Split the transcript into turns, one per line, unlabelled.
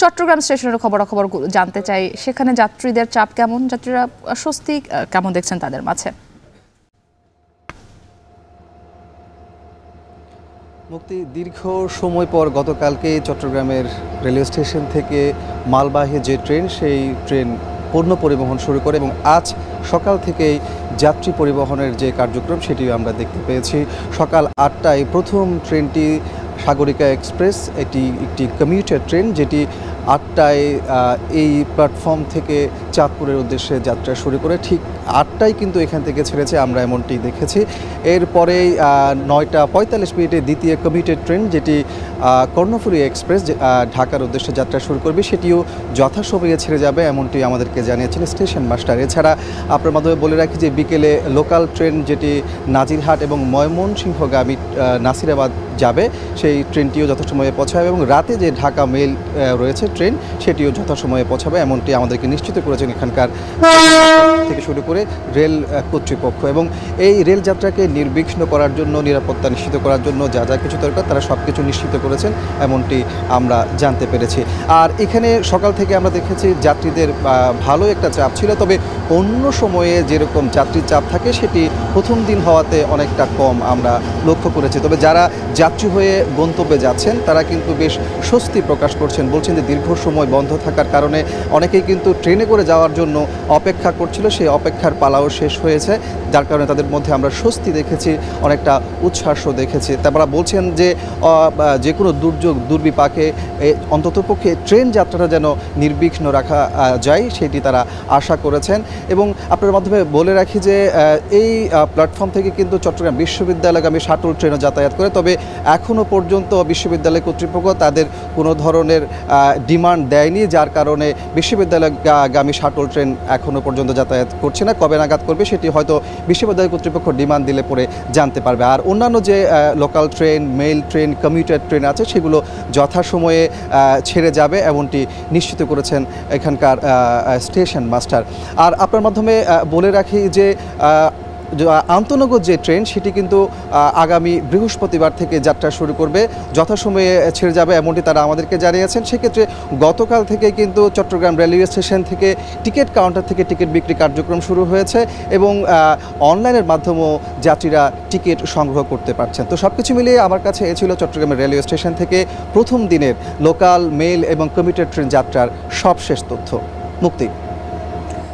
চট্টগ্রাম স্টেশনের খবরাখবর জানতে চাই, সেখানে যাত্রীদের চাপ কেমন, যাত্রীরা স্বস্তি কেমন দেখছেন তাদের মাঝে?
মুক্তি, দীর্ঘ সময় পর গতকালকে চট্টগ্রামের রেলওয়ে স্টেশন থেকে মালবাহী যে ট্রেন, সেই ট্রেন পণ্য পরিবহন শুরু করে এবং আজ সকাল থেকেই যাত্রী পরিবহনের যে কার্যক্রম সেটিও আমরা দেখতে পেয়েছি। সকাল 8টায় প্রথম ট্রেনটি সাগরিকা এক্সপ্রেস, এটি একটি কমিউটার ট্রেন যেটি 8টায় এই প্ল্যাটফর্ম থেকে চাঁদপুরের উদ্দেশ্যে যাত্রা শুরু করে ঠিক 8টায় কিন্তু এখান থেকে ছেড়েছে, আমরা এমনটি দেখেছি। এরপরেই 9টা 45 মিনিটে দ্বিতীয় কমিউটার ট্রেন যেটি কর্ণফুলী এক্সপ্রেস ঢাকার উদ্দেশ্যে যাত্রা শুরু করবে, সেটিও যথাসময়ে ছেড়ে যাবে এমনটি আমাদেরকে জানিয়েছেন স্টেশন মাস্টার। এছাড়া আপনার মাধ্যমে বলে রাখি যে বিকেলে লোকাল ট্রেন যেটি নাজিরহাট এবং ময়মনসিংহগামী নাসিরাবাদ যাবে, সেই ট্রেনটিও যথাসময়ে পৌঁছাবে এবং রাতে যে ঢাকা মেল রয়েছে ট্রেন, সেটিও যথাসময়ে পৌঁছাবে এমনটি আমাদেরকে নিশ্চিত করেছেন এখানকার থেকে শুরু করে রেল কর্তৃপক্ষ। এবং এই রেল যাত্রাকে নির্বিঘ্ন করার জন্য, নিরাপত্তা নিশ্চিত করার জন্য যা যা কিছু দরকার তারা সব কিছু নিশ্চিত করেছেন এমনটি আমরা জানতে পেরেছি। আর এখানে সকাল থেকে আমরা দেখেছি যাত্রীদের ভালো একটা চাপ ছিল, তবে অন্য সময়ে যেরকম যাত্রীর চাপ থাকে সেটি প্রথম দিন হওয়াতে অনেকটা কম আমরা লক্ষ্য করেছি। তবে যারা যাত্রী হয়ে গন্তব্যে যাচ্ছেন তারা কিন্তু বেশ স্বস্তি প্রকাশ করছেন, বলছেন যে দীর্ঘ সময় বন্ধ থাকার কারণে অনেকেই কিন্তু ট্রেনে করে যাওয়ার জন্য অপেক্ষা করছিল, সেই অপেক্ষার পালাও শেষ হয়েছে, যার কারণে তাদের মধ্যে আমরা স্বস্তি দেখেছি, অনেকটা উচ্ছ্বাসও দেখেছি। তারা বলছেন যে যে কোনো দুর্যোগ দুর্বিপাকে অন্ততপক্ষে ট্রেন যাত্রাটা যেন নির্বিঘ্ন রাখা যায় সেটি তারা আশা করেছেন। এবং আপনার মাধ্যমে বলে রাখি যে এই প্ল্যাটফর্ম থেকে কিন্তু চট্টগ্রাম বিশ্ববিদ্যালয়গামী শাটল ট্রেনও যাতায়াত করে, তবে এখনও পর্যন্ত বিশ্ববিদ্যালয় কর্তৃপক্ষ তাদের কোনো ধরনের ডিমান্ড দেয়নি, যার কারণে বিশ্ববিদ্যালয়গামী শাটল ট্রেন এখনও পর্যন্ত যাতায়াত করছে না। কবে নাগাদ করবে সেটি হয়তো বিশ্ববিদ্যালয় কর্তৃপক্ষ ডিমান্ড দিলে পরে জানতে পারবে। আর অন্যান্য যে local train, mail train, commuter train আছে সেগুলো যথাসময়ে ছেড়ে যাবে এমনটি নিশ্চিত করেছেন এখানকার স্টেশন মাস্টার। আর আপনার মাধ্যমে বলে রাখি যে আন্তনগর যে ট্রেন সেটি কিন্তু আগামী বৃহস্পতিবার থেকে যাত্রা শুরু করবে, যথাসময়ে ছেড়ে যাবে এমনটি তারা আমাদেরকে জানিয়েছেন। সেক্ষেত্রে গতকাল থেকে কিন্তু চট্টগ্রাম রেলওয়ে স্টেশন থেকে টিকিট কাউন্টার থেকে টিকিট বিক্রি কার্যক্রম শুরু হয়েছে এবং অনলাইনের মাধ্যমেও যাত্রীরা টিকিট সংগ্রহ করতে পারছেন। তো সব কিছু মিলিয়ে আমার কাছে এ ছিল চট্টগ্রামের রেলওয়ে স্টেশন থেকে প্রথম দিনের লোকাল, মেল এবং কমিউটার ট্রেন যাত্রার সবশেষ তথ্য। মুক্তি।